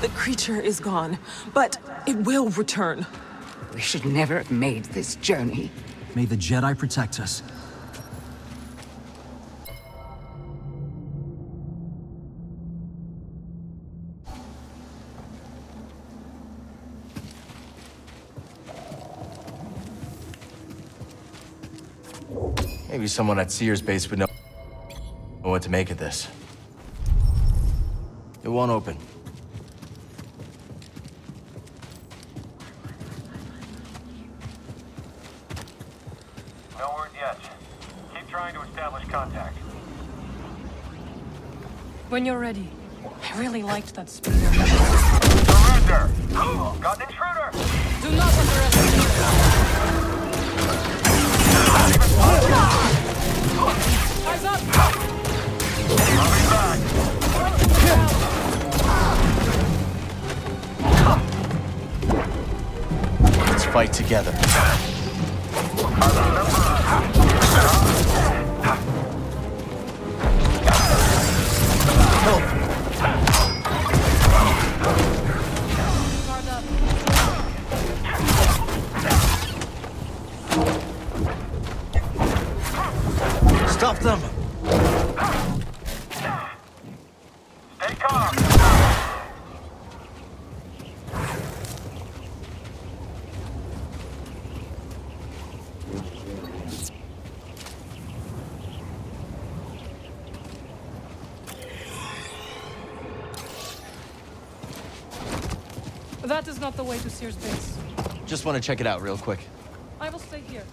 The creature is gone, but it will return. We should never have made this journey. May the Jedi protect us. Maybe someone at Cere's base would know what to make of this. It won't open. No word yet. Keep trying to establish contact. When you're ready. I really liked that speeder. Surrender! Got an intruder! Do not underestimate. Eyes up! Coming back! Let's fight together. Guard up. Stop them! Stay calm! That is not the way to Cere's base. Just want to check it out real quick. I will stay here.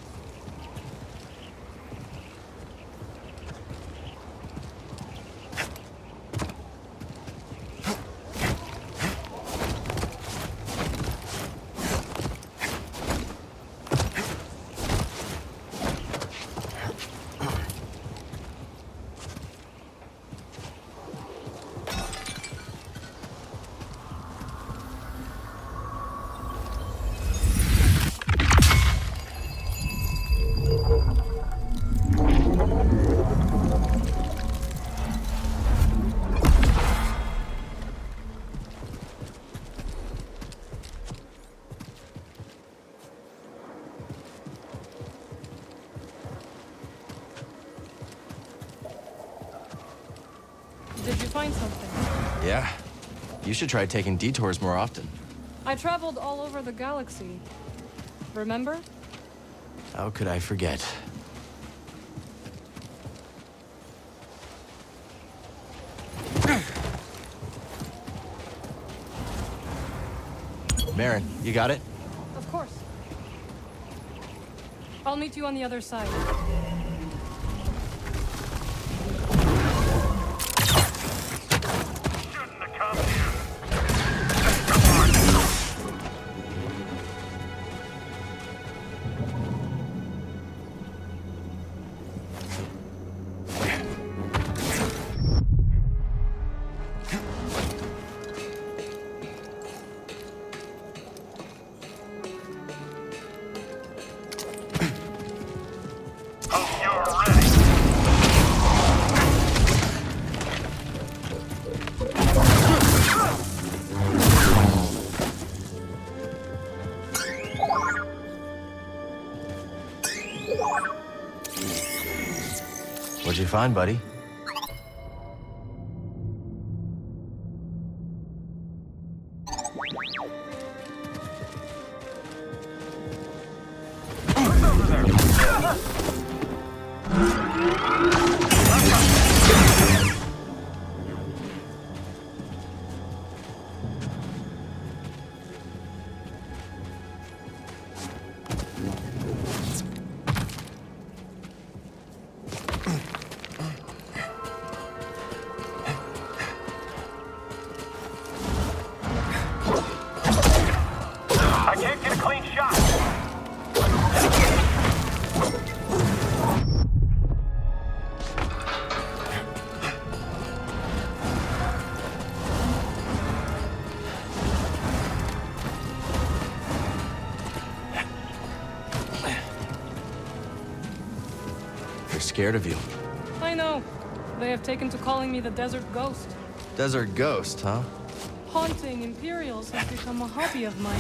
Did you find something? Yeah. You should try taking detours more often. I traveled all over the galaxy. Remember? How could I forget? Merrin, you got it? Of course. I'll meet you on the other side. Shouldn't have come here. Hope you're ready. What'd you find, buddy? I can't get a clean shot. They're scared of you. I know. They have taken to calling me the Desert Ghost. Desert Ghost, huh? Haunting Imperials has become a hobby of mine.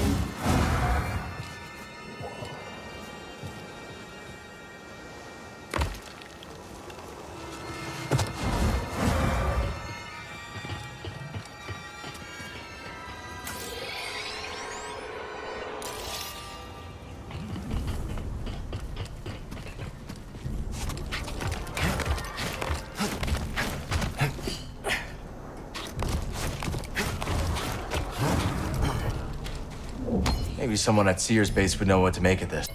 Maybe someone at Cere's base would know what to make of this.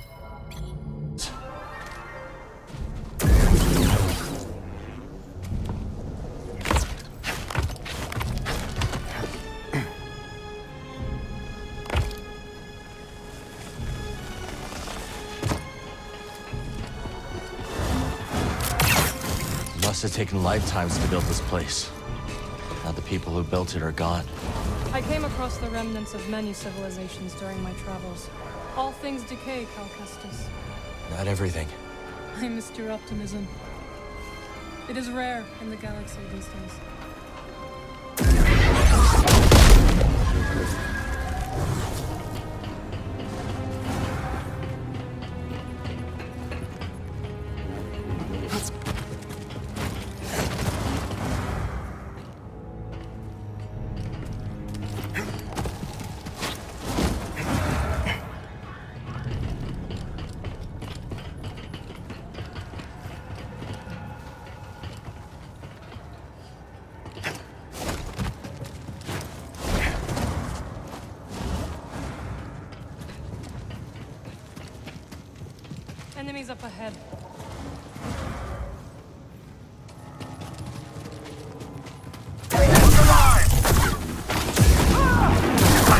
Must have taken lifetimes to build this place. Now the people who built it are gone. I came across the remnants of many civilizations during my travels. All things decay, Cal Kestis. Not everything. I missed your optimism. It is rare in the galaxy these days. Enemies up ahead. I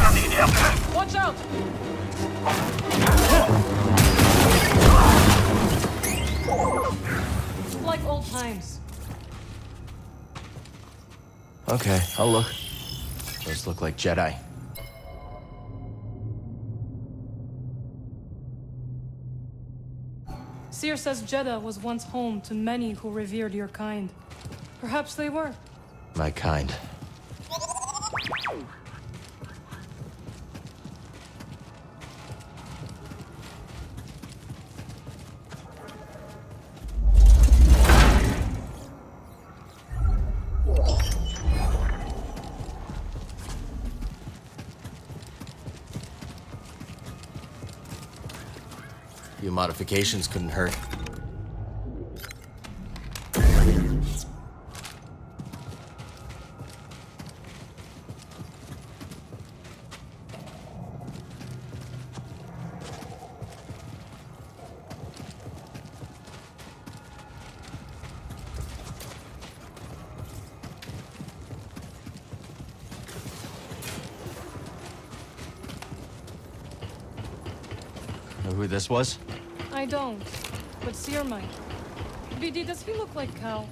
don't need help. Watch out! Like old times. Okay, I'll look. Those look like Jedi. Cere says Jeddah was once home to many who revered your kind. Perhaps they were. My kind. Few modifications couldn't hurt. Know who this was? I don't, but Cere might. BD, does he look like Cal?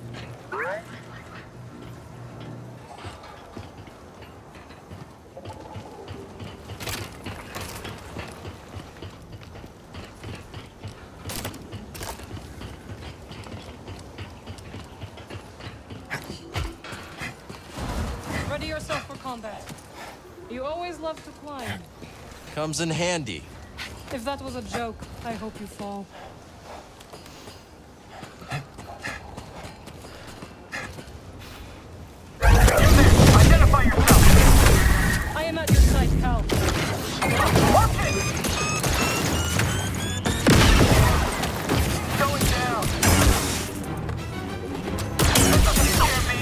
Ready yourself for combat. You always love to climb. Comes in handy. If that was a joke, I hope you fall. Identify yourself. I am at your side, Cal. Watch it. Going down. This doesn't scare me.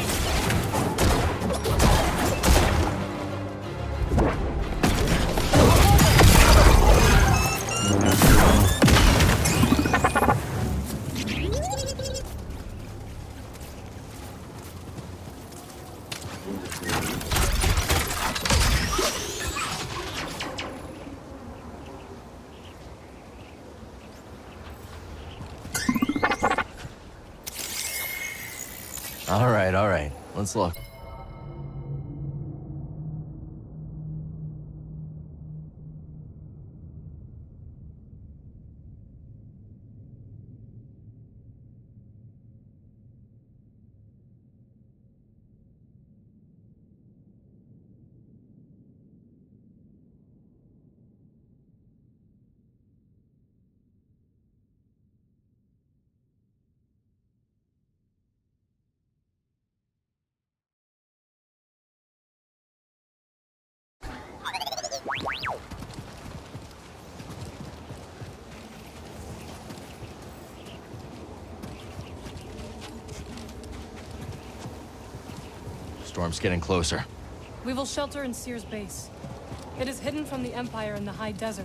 All right. Let's look. Storm's getting closer. We will shelter in Cere's base. It is hidden from the Empire in the high desert.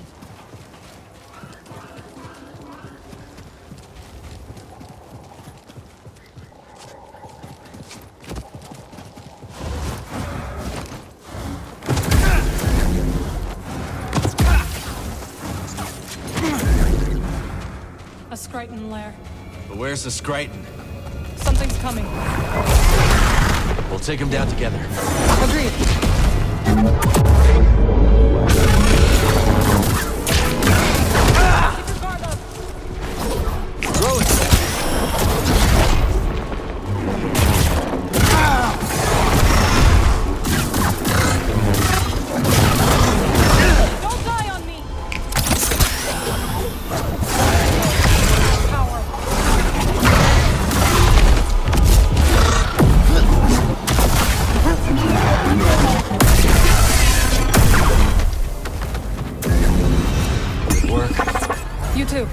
A Skryton lair. But where's the Skryton? Something's coming. We'll take him down together. Agreed. Keep your guard up. Throw it! Don't die on me! Power. Good work. You too.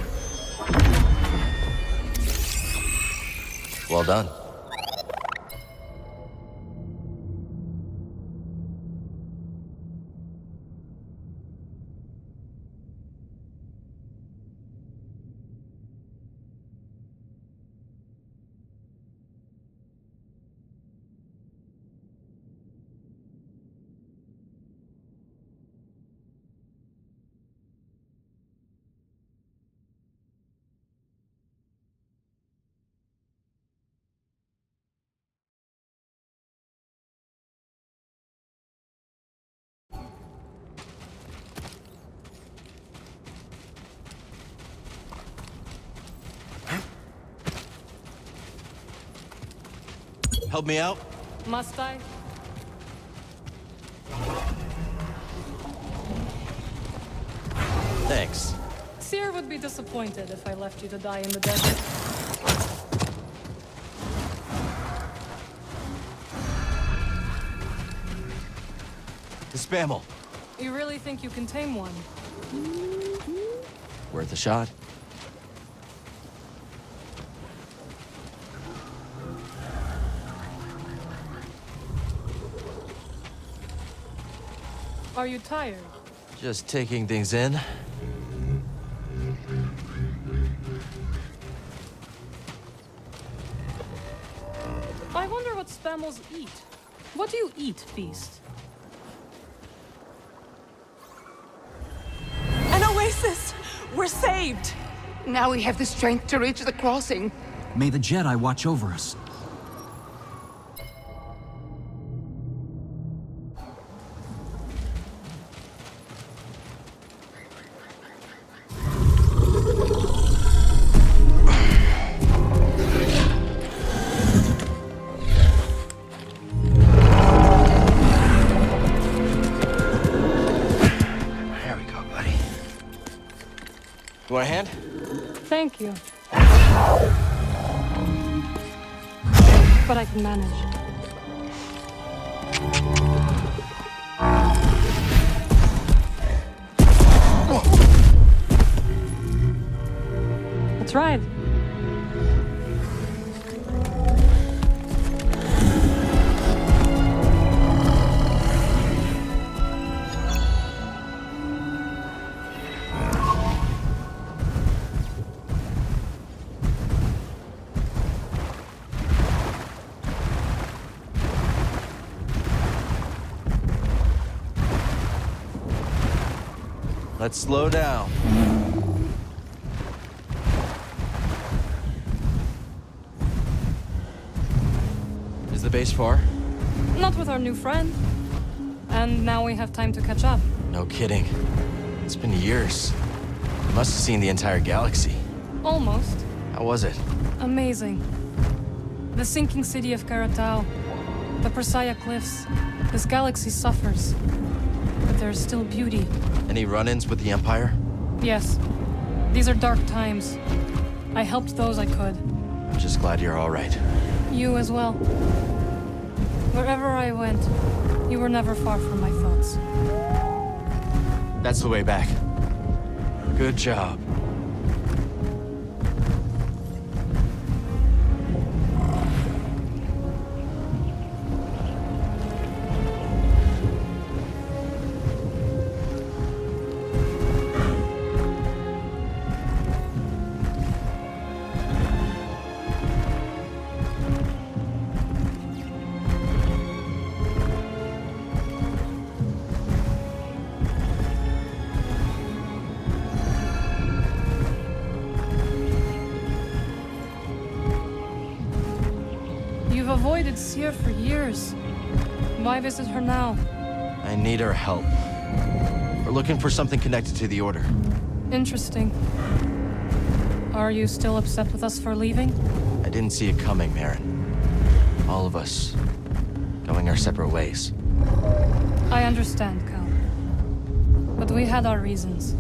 Well done. Help me out? Must I? Thanks. Cere would be disappointed if I left you to die in the desert. The Spammel. You really think you can tame one? Worth a shot. Are you tired? Just taking things in. I wonder what Spammels eat. What do you eat, Beast? An oasis! We're saved! Now we have the strength to reach the crossing. May the Jedi watch over us. You want a hand? Thank you. But I can manage. That's right. Let's slow down. Is the base far? Not with our new friend. And now we have time to catch up. No kidding. It's been years. You must have seen the entire galaxy. Almost. How was it? Amazing. The sinking city of Karatau. The Persaya Cliffs. This galaxy suffers. But there is still beauty. Any run-ins with the Empire? Yes. These are dark times. I helped those I could. I'm just glad you're all right. You as well. Wherever I went, you were never far from my thoughts. That's the way back. Good job. avoided Cere for years. Why visit her now? I need her help. We're looking for something connected to the Order. Interesting. Are you still upset with us for leaving? I didn't see it coming, Merrin. All of us going our separate ways. I understand, Cal. But we had our reasons.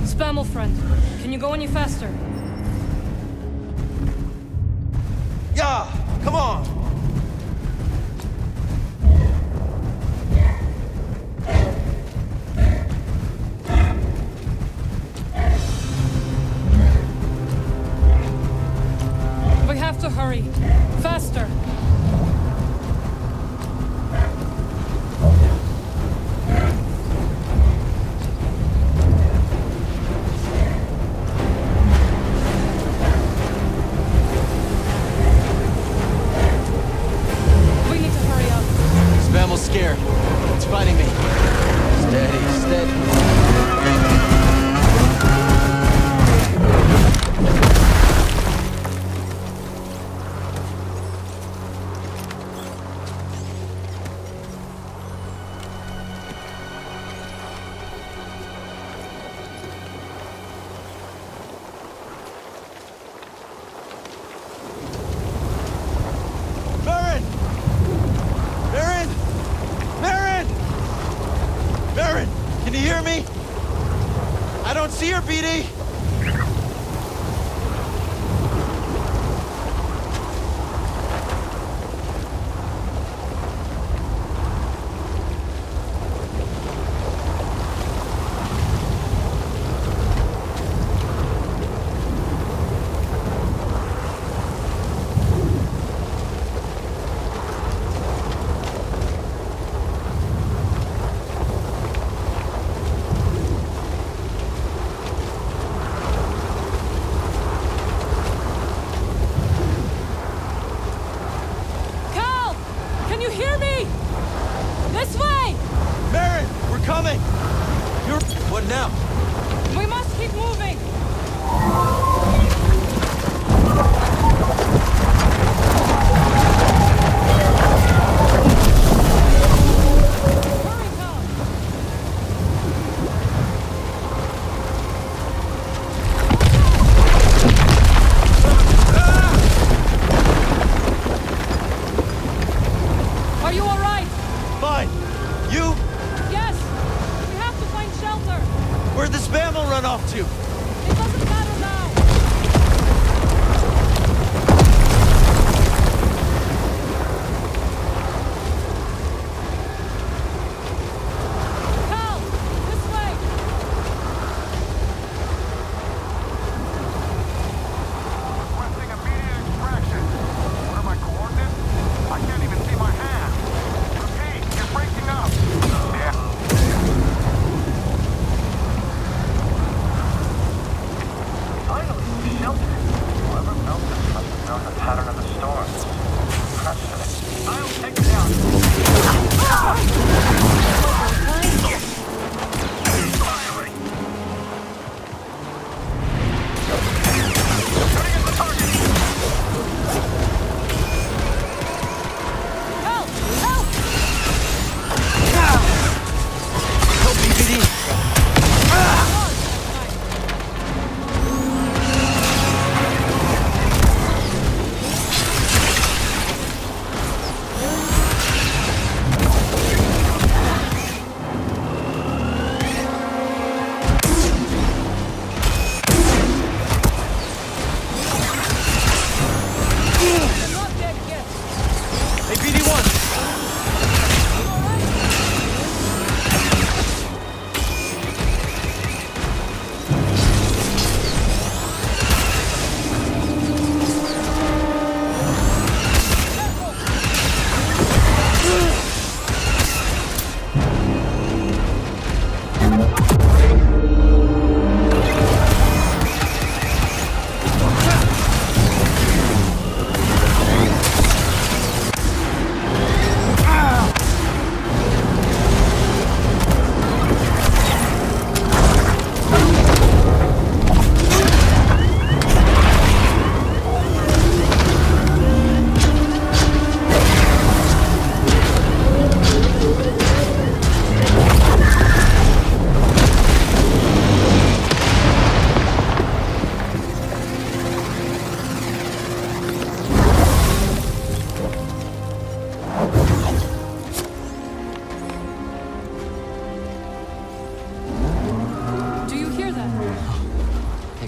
Spammel friend, can you go any faster? Yeah, come on! We have to hurry. Faster! Scared. It's fighting me. Steady, steady. Can you hear me? I don't see her, BD!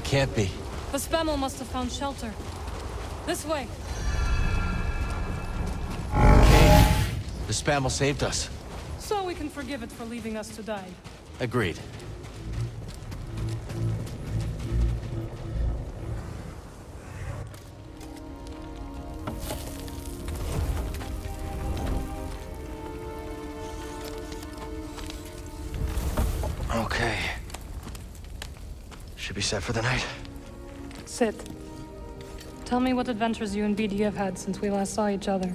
can't be. The Spammel must have found shelter. This way. Okay. The Spammel saved us. So we can forgive it for leaving us to die. Agreed. Okay. Should be set for the night. Sit. Tell me what adventures you and BD have had since we last saw each other.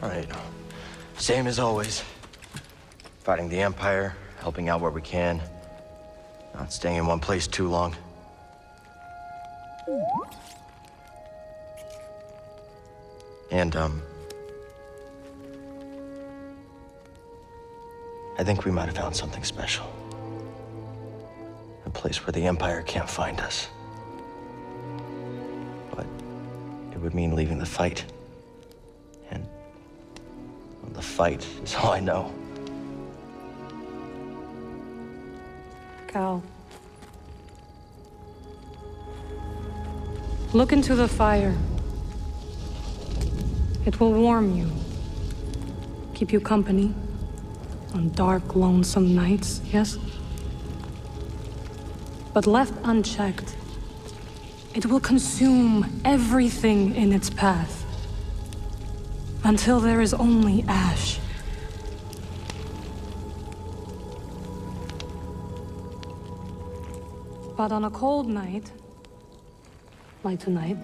All right. Same as always. Fighting the Empire, helping out where we can. Not staying in one place too long. And, I think we might have found something special. A place where the Empire can't find us. But it would mean leaving the fight. And well, the fight is all I know. Cal. Look into the fire. It will warm you. Keep you company. On dark, lonesome nights, yes? But left unchecked, it will consume everything in its path. Until there is only ash. But on a cold night, like tonight,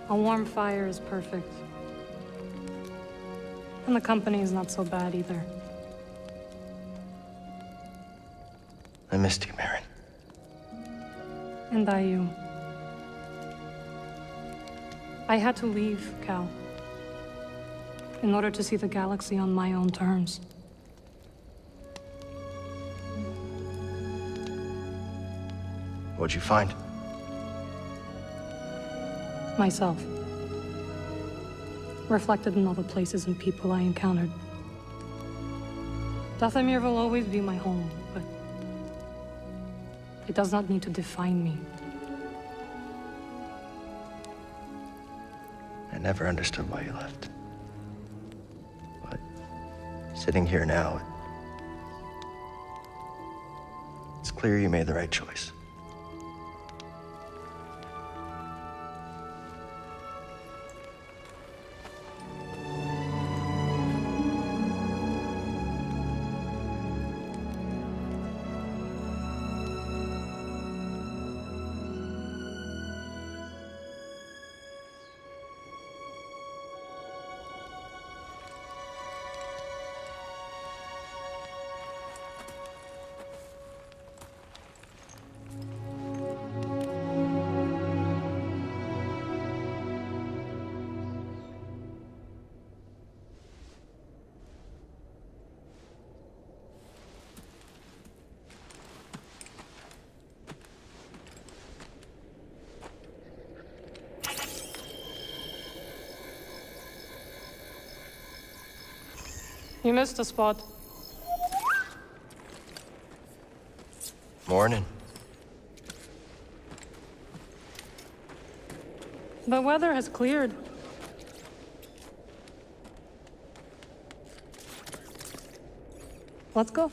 a warm fire is perfect. And the company is not so bad either. I missed you, Merrin. And I you. I had to leave, Cal. In order to see the galaxy on my own terms. What'd you find? Myself. Reflected in all the places and people I encountered. Dathomir will always be my home, but it does not need to define me. I never understood why you left. But sitting here now, it's clear you made the right choice. You missed a spot. Morning. The weather has cleared. Let's go.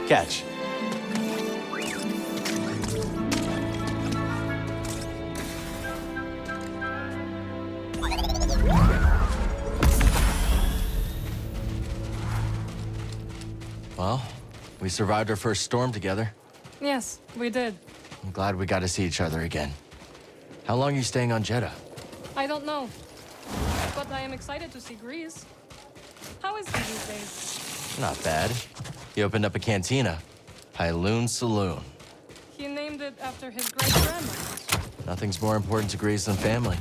Catch. Well, we survived our first storm together. Yes, we did. I'm glad we got to see each other again. How long are you staying on Jeddah? I don't know. But I am excited to see Greez. How is he these days? Not bad. He opened up a cantina. Pyloon Saloon. He named it after his great-grandma. Nothing's more important to Greez than family.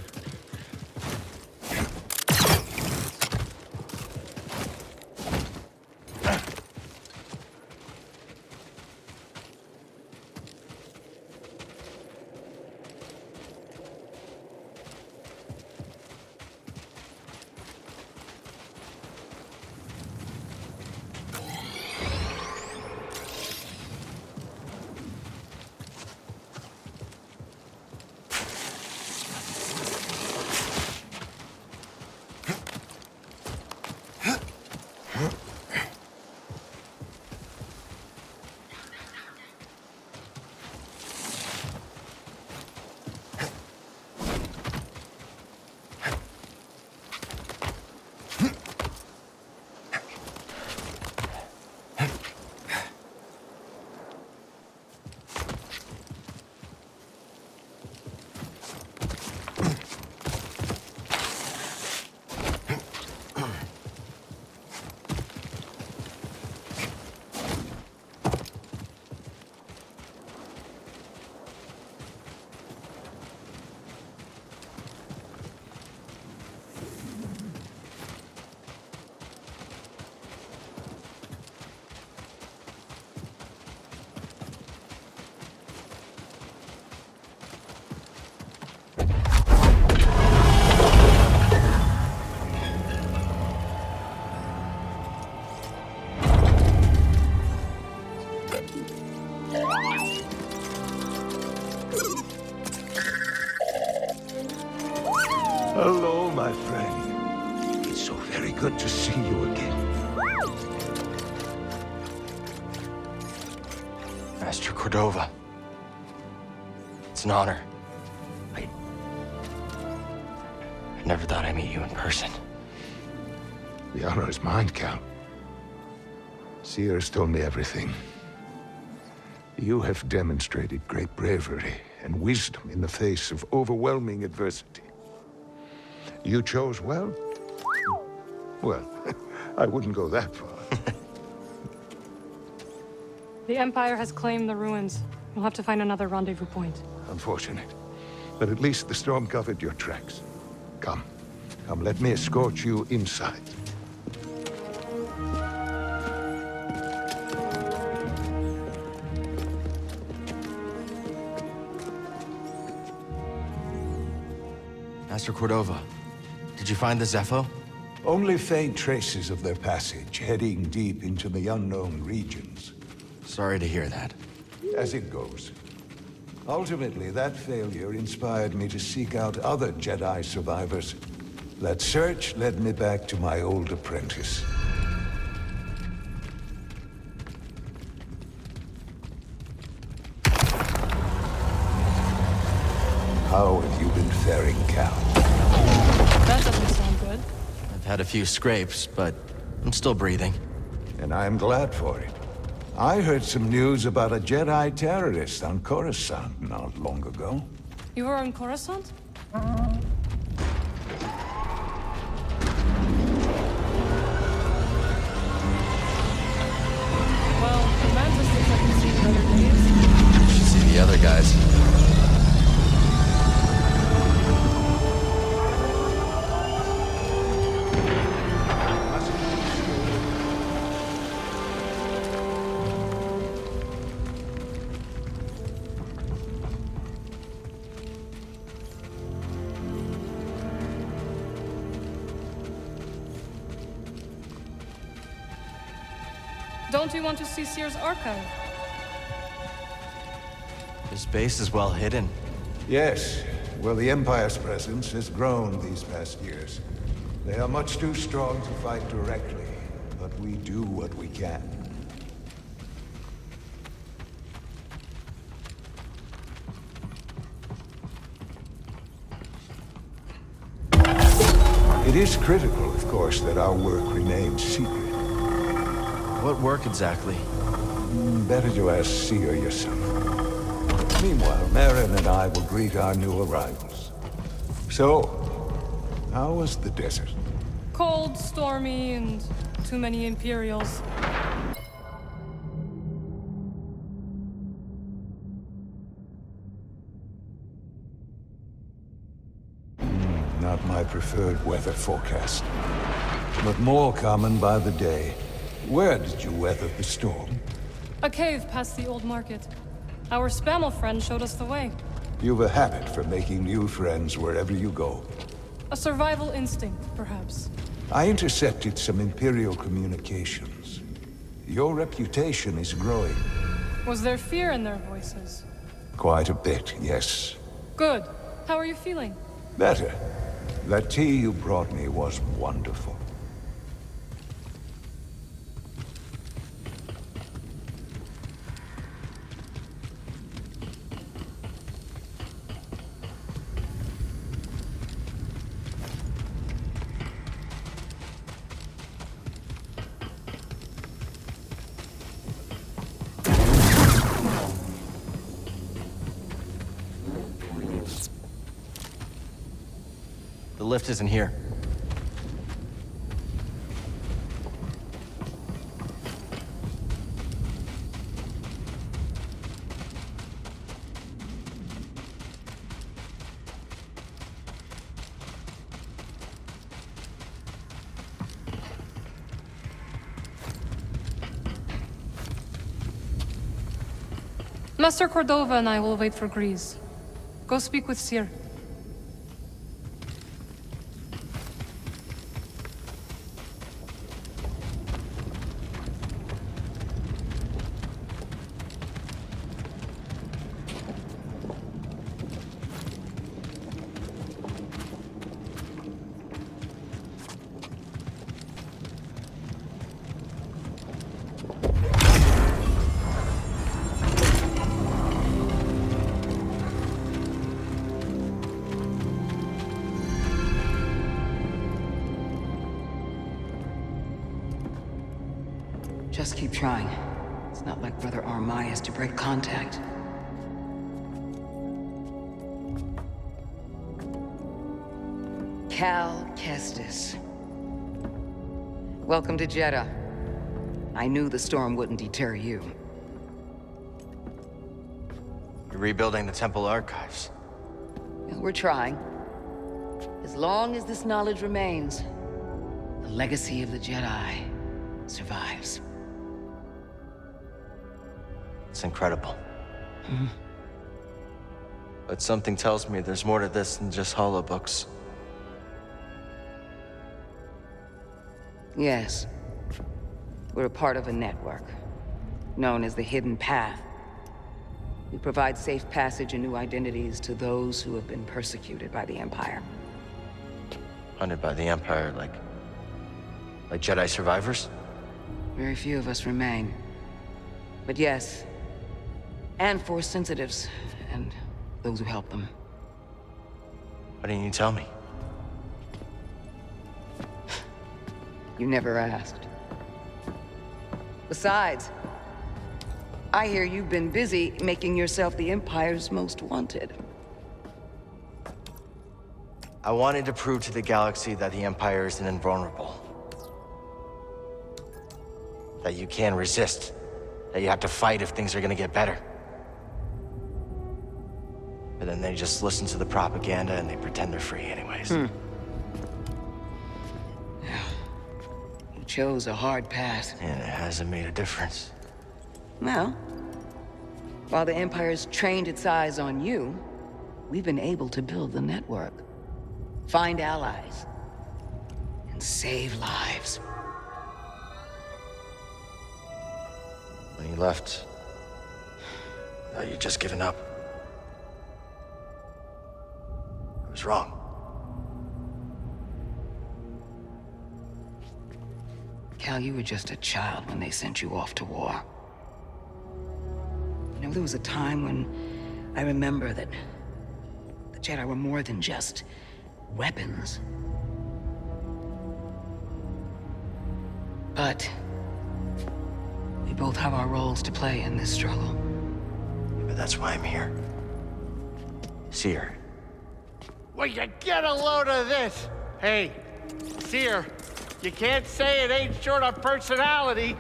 Hello, my friend. It's so very good to see you again. Master Cordova. It's an honor. I never thought I'd meet you in person. The honor is mine, Cal. Cere has told me everything. You have demonstrated great bravery and wisdom in the face of overwhelming adversity. You chose well? Well, I wouldn't go that far. The Empire has claimed the ruins. We'll have to find another rendezvous point. Unfortunate. But at least the storm covered your tracks. Come. Come, let me escort you inside. Master Cordova, did you find the Zepho? Only faint traces of their passage, heading deep into the unknown regions. Sorry to hear that. As it goes. Ultimately, that failure inspired me to seek out other Jedi survivors. That search led me back to my old apprentice. How have you been faring, Cal? That doesn't sound good. I've had a few scrapes, but I'm still breathing. And I'm glad for it. I heard some news about a Jedi terrorist on Coruscant not long ago. You were on Coruscant? Well, the Mantis looks like he's seen better days. You should see the other guys. Don't you want to see Cere's archive? This base is well hidden. Yes. Well, the Empire's presence has grown these past years. They are much too strong to fight directly, but we do what we can. It is critical, of course, that our work remains secret. What work exactly? Better to ask Cere yourself. Meanwhile, Merrin and I will greet our new arrivals. So, how was the desert? Cold, stormy, and too many Imperials. Not my preferred weather forecast. But more common by the day. Where did you weather the storm? A cave past the old market. Our Spammel friend showed us the way. You've a habit for making new friends wherever you go. A survival instinct, perhaps. I intercepted some Imperial communications. Your reputation is growing. Was there fear in their voices? Quite a bit, yes. Good. How are you feeling? Better. That tea you brought me was wonderful. The lift isn't here. Master Cordova and I will wait for Greez. Go speak with Cere. Just keep trying. It's not like Brother Armai has to break contact. Cal Kestis. Welcome to Jeddah. I knew the storm wouldn't deter you. You're rebuilding the temple archives. Yeah, we're trying. As long as this knowledge remains, the legacy of the Jedi survives. It's incredible. But something tells me there's more to this than just holobooks. Yes. We're a part of a network, known as the Hidden Path. We provide safe passage and new identities to those who have been persecuted by the Empire. Hunted by the Empire, like Jedi survivors? Very few of us remain. But yes, and Force sensitives, and those who help them. Why didn't you tell me? You never asked. Besides, I hear you've been busy making yourself the Empire's most wanted. I wanted to prove to the galaxy that the Empire isn't invulnerable. That you can resist. That you have to fight if things are gonna get better. But then they just listen to the propaganda and they pretend they're free anyways. You chose a hard path. And it hasn't made a difference. Well, while the Empire's trained its eyes on you, we've been able to build the network, find allies, and save lives. When you left, I thought you'd just given up. I was wrong. Cal, you were just a child when they sent you off to war. You know, there was a time when I remember that the Jedi were more than just weapons. But we both have our roles to play in this struggle. But that's why I'm here. Cere. Will you get a load of this? Hey, Cere, you can't say it ain't short of personality,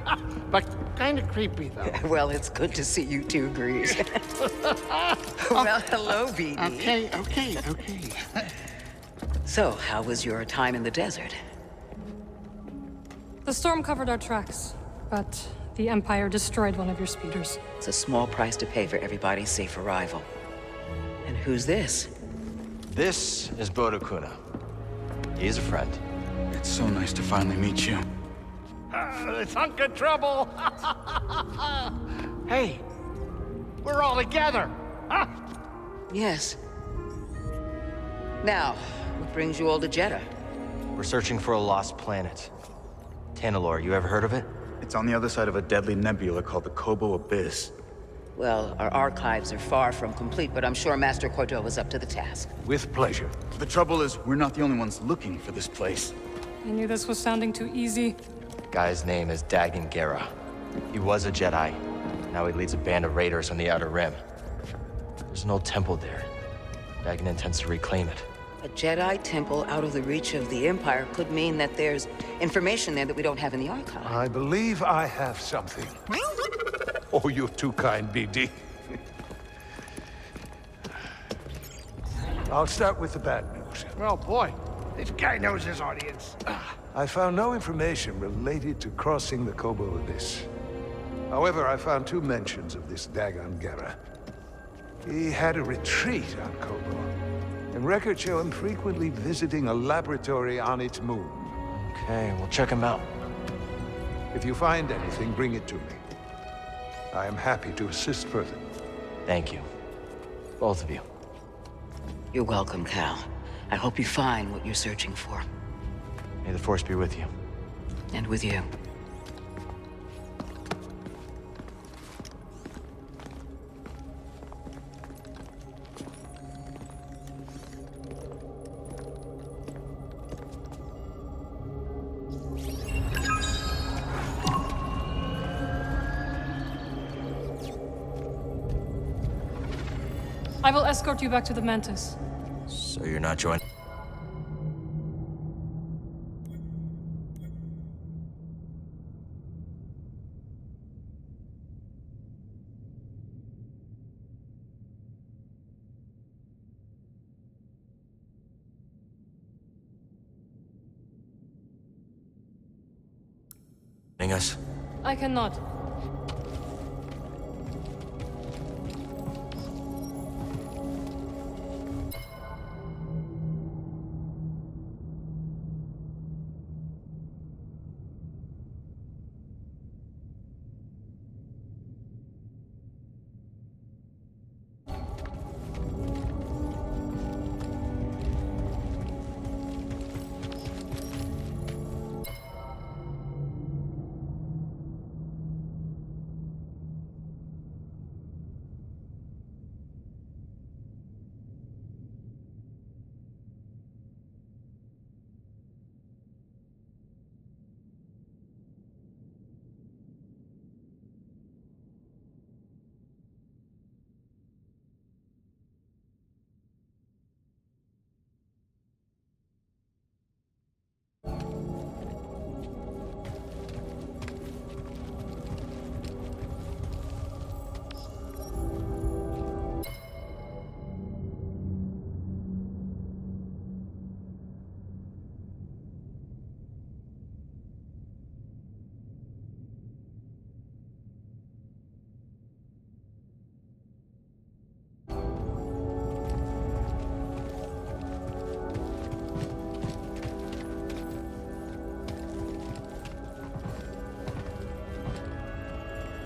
but kind of creepy, though. Well, it's good to see you too, Greez. Well, hello, BD. Okay. So, how was your time in the desert? The storm covered our tracks, but the Empire destroyed one of your speeders. It's a small price to pay for everybody's safe arrival. And who's this? This is Bode Akuna. He's a friend. It's so nice to finally meet you. This hunk of trouble. Hey, we're all together, huh? Yes. Now, what brings you all to Jeddah? We're searching for a lost planet. Tanalorr, you ever heard of it? It's on the other side of a deadly nebula called the Kobo Abyss. Well, our archives are far from complete, but I'm sure Master Cordova's up to the task. With pleasure. The trouble is, we're not the only ones looking for this place. I knew this was sounding too easy. Guy's name is Dagan Gera. He was a Jedi. Now he leads a band of raiders on the Outer Rim. There's an old temple there. Dagan intends to reclaim it. A Jedi temple out of the reach of the Empire could mean that there's information there that we don't have in the archive. I believe I have something. Oh, you're too kind, BD. I'll start with the bad news. Well, boy, this guy knows his audience. I found no information related to crossing the Kobo Abyss. However, I found 2 mentions of this Dagan Gera. He had a retreat on Kobo, and records show him frequently visiting a laboratory on its moon. Okay, we'll check him out. If you find anything, bring it to me. I am happy to assist further. Thank you. Both of you. You're welcome, Cal. I hope you find what you're searching for. May the Force be with you. And with you. I will escort you back to the Mantis. So you're not joining? Us? I cannot.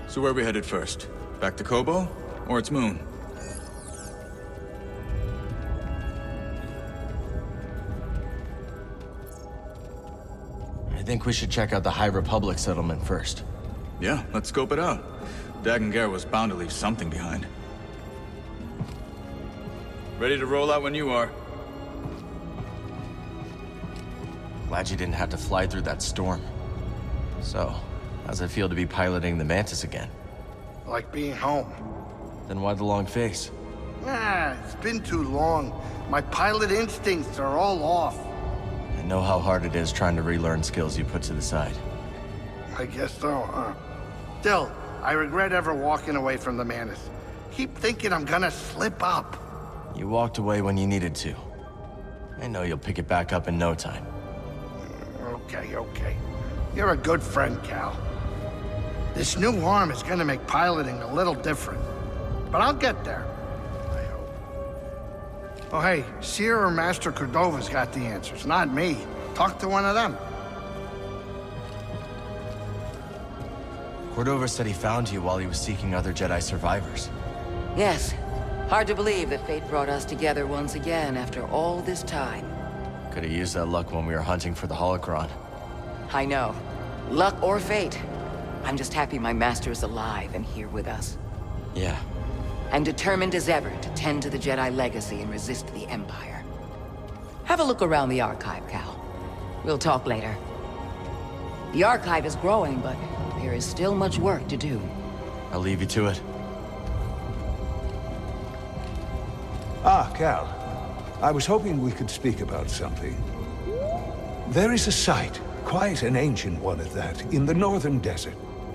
So where are we headed first? Back to Kobo? Or its moon? I think we should check out the High Republic settlement first. Yeah, let's scope it out. Dagan Gera was bound to leave something behind. Ready to roll out when you are. Glad you didn't have to fly through that storm. So, how's it feel to be piloting the Mantis again? Like being home. Then why the long face? It's been too long. My pilot instincts are all off. I know how hard it is trying to relearn skills you put to the side. I guess so, huh? Still, I regret ever walking away from the Mantis. Keep thinking I'm gonna slip up. You walked away when you needed to. I know you'll pick it back up in no time. Okay. You're a good friend, Cal. This new arm is gonna make piloting a little different. But I'll get there. I hope. Oh, hey, Cere or Master Cordova's got the answers, not me. Talk to one of them. Cordova said he found you while he was seeking other Jedi survivors. Yes. Hard to believe that fate brought us together once again after all this time. Could have used that luck when we were hunting for the holocron. I know. Luck or fate. I'm just happy my master is alive and here with us. Yeah. And determined as ever to tend to the Jedi legacy and resist the Empire. Have a look around the Archive, Cal. We'll talk later. The Archive is growing, but there is still much work to do. I'll leave you to it. Ah, Cal. I was hoping we could speak about something. There is a site, quite an ancient one at that, in the northern desert.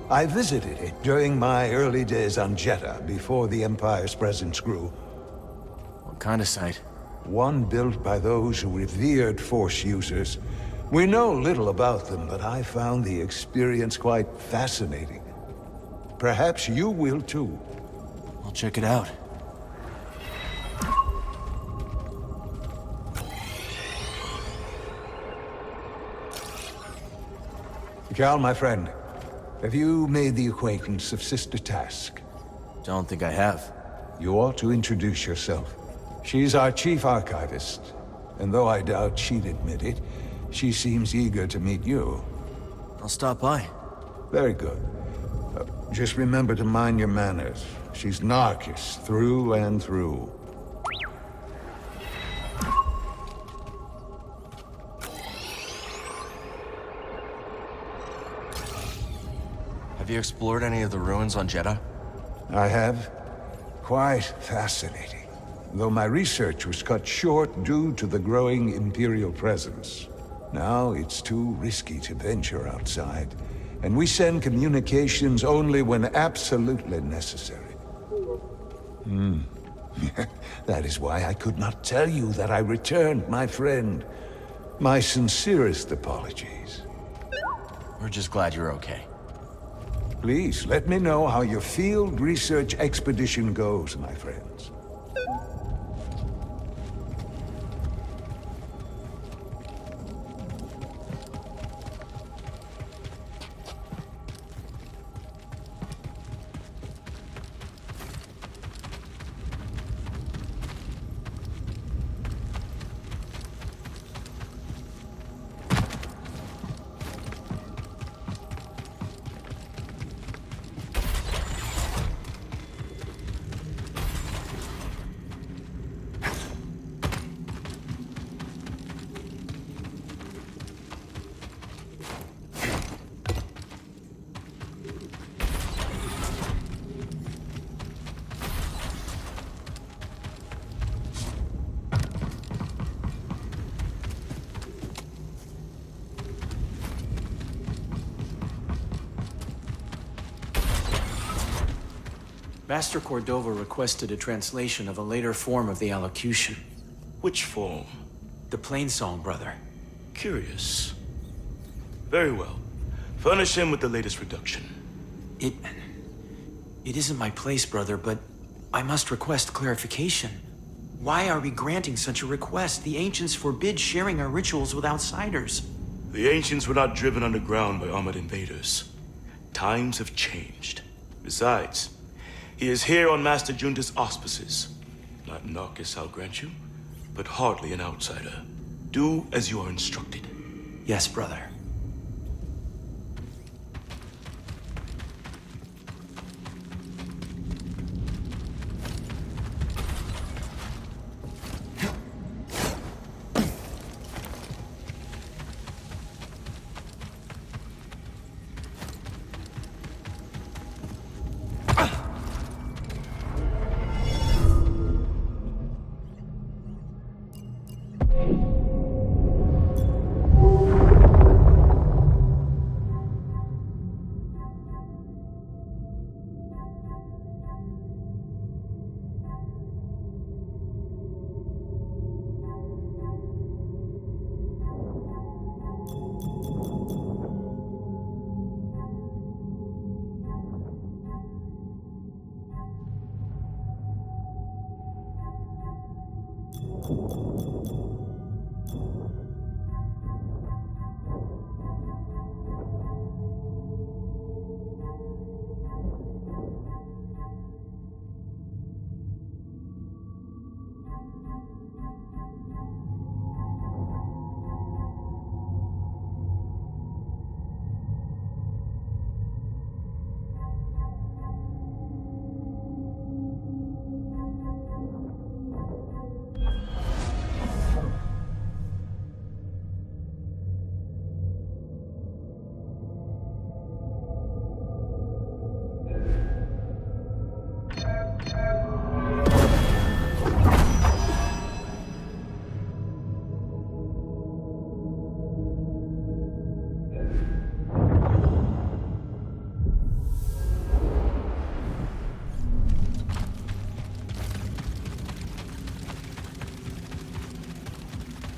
I visited it during my early days on Jedha, before the Empire's presence grew. What kind of site? One built by those who revered Force users. We know little about them, but I found the experience quite fascinating. Perhaps you will too. I'll check it out. Cal, my friend, have you made the acquaintance of Sister Task? Don't think I have. You ought to introduce yourself. She's our chief archivist, and though I doubt she'd admit it, she seems eager to meet you. I'll stop by. Very good. Just remember to mind your manners. She's Narcus, through and through. Have you explored any of the ruins on Jedha? I have. Quite fascinating. Though my research was cut short due to the growing Imperial presence. Now it's too risky to venture outside, and we send communications only when absolutely necessary. That is why I could not tell you that I returned, my friend. My sincerest apologies. We're just glad you're okay. Please, let me know how your field research expedition goes, my friends. Master Cordova requested a translation of a later form of the allocution. Which form? The Plainsong, brother. Curious. Very well. Furnish him with the latest reduction. It isn't my place, brother, but I must request clarification. Why are we granting such a request? The ancients forbid sharing our rituals with outsiders. The ancients were not driven underground by armored invaders. Times have changed. Besides, he is here on Master Junda's auspices. Not Narcus, I'll grant you, but hardly an outsider. Do as you are instructed. Yes, brother.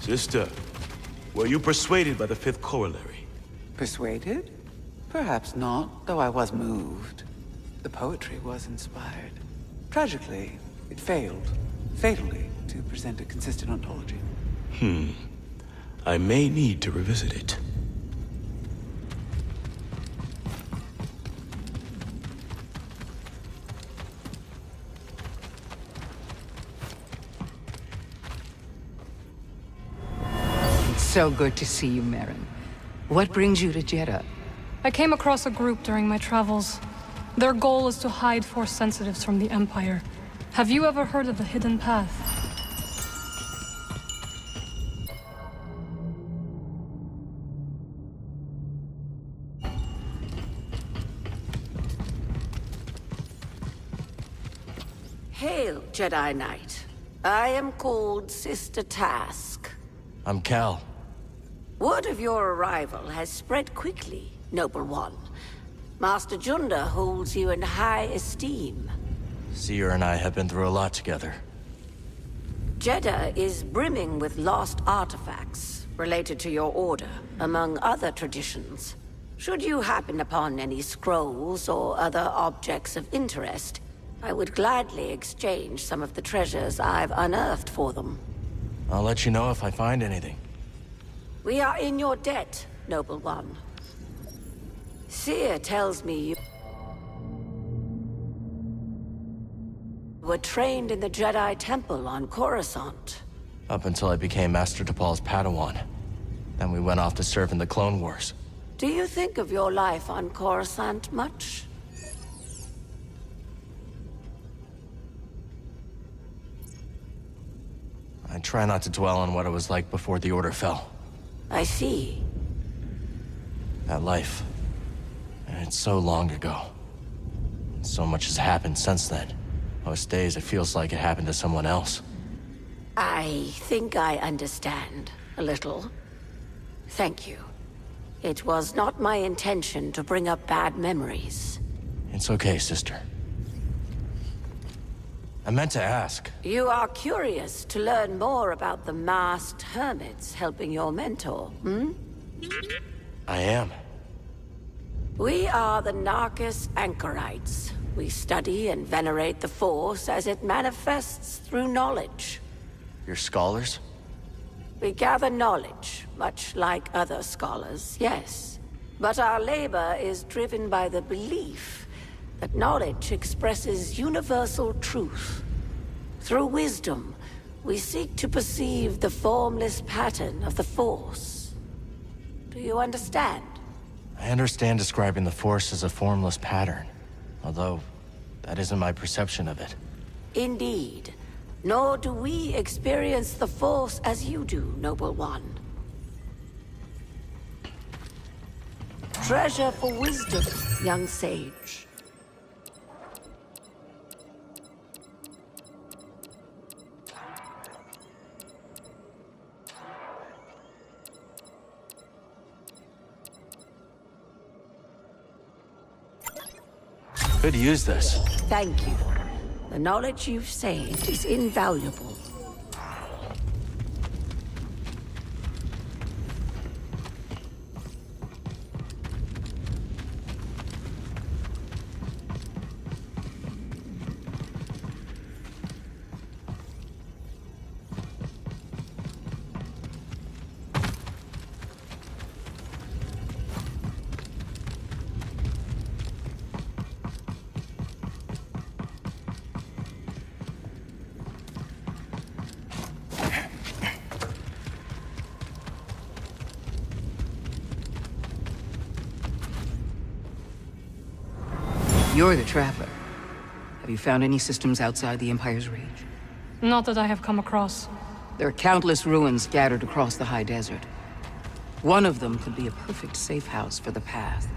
Sister, were you persuaded by the fifth corollary? Persuaded? Perhaps not, though I was moved. The poetry was inspired. Tragically, it failed, fatally, to present a consistent ontology. I may need to revisit it. It's so good to see you, Merrin. What brings you to Jeddah? I came across a group during my travels. Their goal is to hide Force sensitives from the Empire. Have you ever heard of the Hidden Path? Hail, Jedi Knight. I am called Sister Task. I'm Cal. Word of your arrival has spread quickly, Noble One. Master Junda holds you in high esteem. Cere and I have been through a lot together. Jeddah is brimming with lost artifacts related to your order, among other traditions. Should you happen upon any scrolls or other objects of interest, I would gladly exchange some of the treasures I've unearthed for them. I'll let you know if I find anything. We are in your debt, Noble One. Cere tells me you were trained in the Jedi Temple on Coruscant. Up until I became Master Tapal's Padawan. Then we went off to serve in the Clone Wars. Do you think of your life on Coruscant much? I try not to dwell on what it was like before the Order fell. I see. That life. It's so long ago. So much has happened since then. Most days it feels like it happened to someone else. I think I understand, a little. Thank you. It was not my intention to bring up bad memories. It's okay, sister. I meant to ask. You are curious to learn more about the masked hermits helping your mentor, hmm? I am. We are the Narcus Anchorites. We study and venerate the Force as it manifests through knowledge. You're scholars? We gather knowledge, much like other scholars, yes. But our labor is driven by the belief that knowledge expresses universal truth. Through wisdom, we seek to perceive the formless pattern of the Force. Do you understand? I understand describing the Force as a formless pattern, although that isn't my perception of it. Indeed. Nor do we experience the Force as you do, Noble One. Treasure for wisdom, young sage. Could use this. Thank you. The knowledge you've saved is invaluable. You're the Traveler. Have you found any systems outside the Empire's reach? Not that I have come across. There are countless ruins scattered across the high desert. One of them could be a perfect safe house for the Path.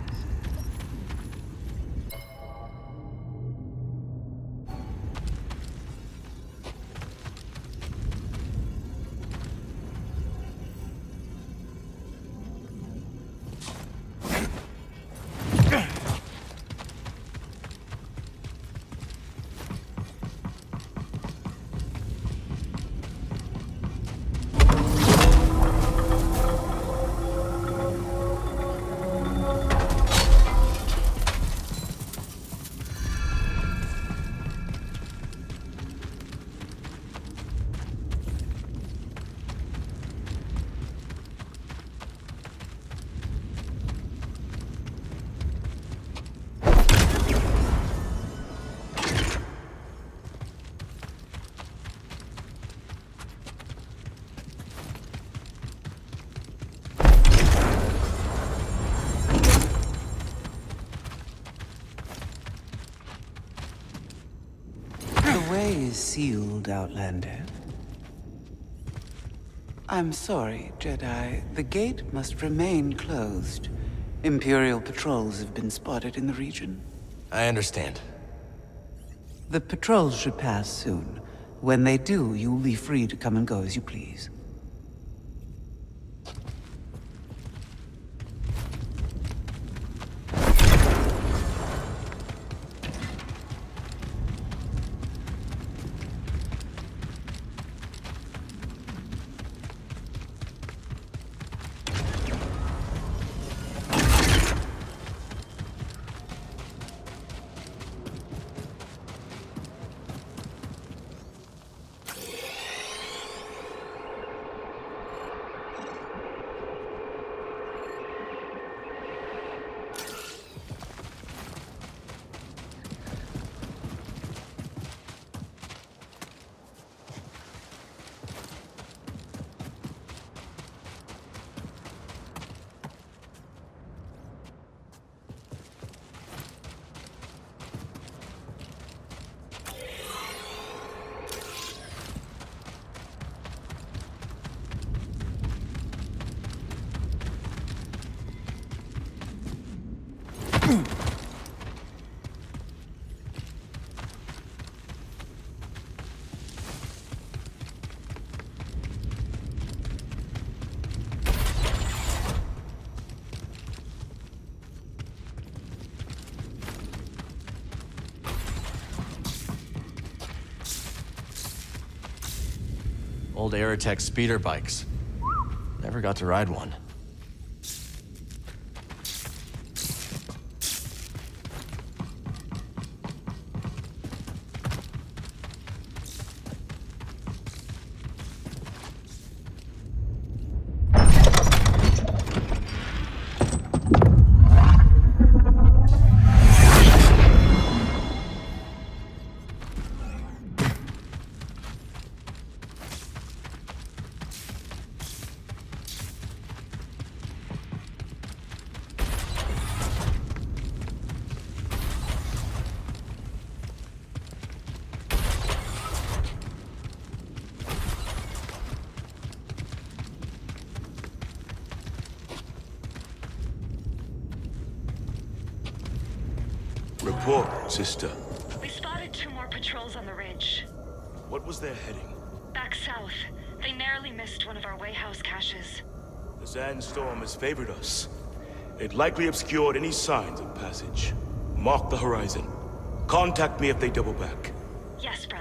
is sealed, Outlander. I'm sorry, Jedi. The gate must remain closed. Imperial patrols have been spotted in the region. I understand. The patrols should pass soon. When they do, you will be free to come and go as you please. Old Aerotech speeder bikes. Never got to ride one. Report, sister. We spotted 2 more patrols on the ridge. What was their heading? Back south. They narrowly missed one of our wayhouse caches. The sandstorm has favored us. It likely obscured any signs of passage. Mark the horizon. Contact me if they double back. Yes, brother.